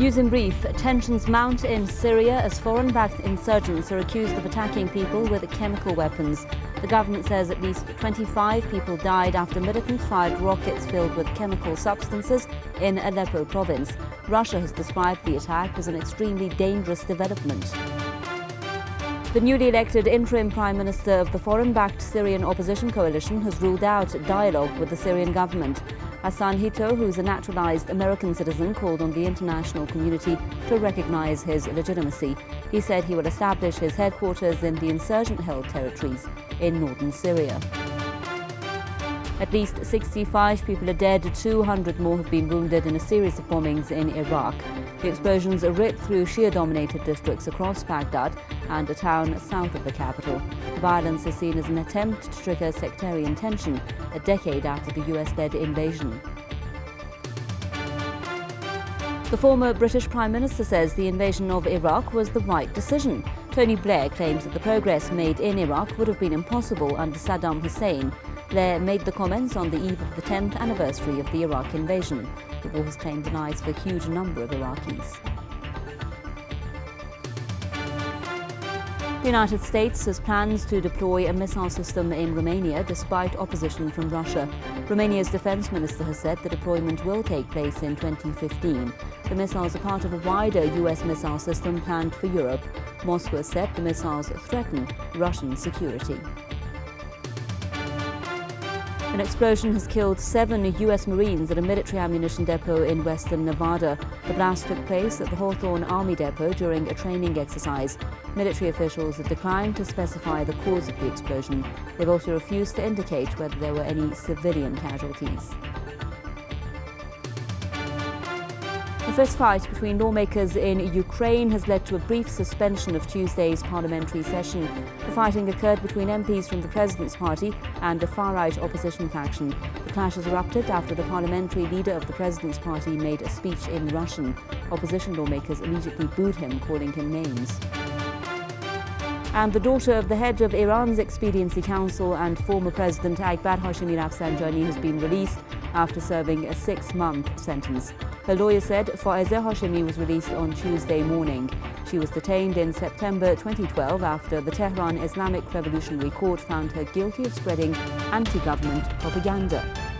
News in brief. Tensions mount in Syria as foreign-backed insurgents are accused of attacking people with chemical weapons. The government says at least 25 people died after militants fired rockets filled with chemical substances in Aleppo province. Russia has described the attack as an extremely dangerous development. The newly elected interim Prime Minister of the foreign-backed Syrian opposition coalition has ruled out dialogue with the Syrian government. Ghassan Hitto, who is a naturalized American citizen, called on the international community to recognize his legitimacy. He said he will establish his headquarters in the insurgent-held territories in northern Syria. At least 65 people are dead, 200 more have been wounded in a series of bombings in Iraq. The explosions ripped through Shia-dominated districts across Baghdad and a town south of the capital. The violence is seen as an attempt to trigger sectarian tension a decade after the US-led invasion. The former British Prime Minister says the invasion of Iraq was the right decision. Tony Blair claims that the progress made in Iraq would have been impossible under Saddam Hussein. Blair made the comments on the eve of the 10th anniversary of the Iraq invasion. The war has claimed the lives of a huge number of Iraqis. The United States has plans to deploy a missile system in Romania despite opposition from Russia. Romania's defense minister has said the deployment will take place in 2015. The missiles are part of a wider US missile system planned for Europe. Moscow has said the missiles threaten Russian security. An explosion has killed 7 US Marines at a military ammunition depot in western Nevada. The blast took place at the Hawthorne Army Depot during a training exercise. Military officials have declined to specify the cause of the explosion. They've also refused to indicate whether there were any civilian casualties. A fistfight between lawmakers in Ukraine has led to a brief suspension of Tuesday's parliamentary session. The fighting occurred between MPs from the President's Party and a far-right opposition faction. The clashes erupted after the parliamentary leader of the President's Party made a speech in Russian. Opposition lawmakers immediately booed him, calling him names. And the daughter of the head of Iran's Expediency Council and former President Akbar Hashemi Rafsanjani has been released after serving a 6-month sentence. Her lawyer said Faizeh Hashemi was released on Tuesday morning. She was detained in September 2012 after the Tehran Islamic Revolutionary Court found her guilty of spreading anti-government propaganda.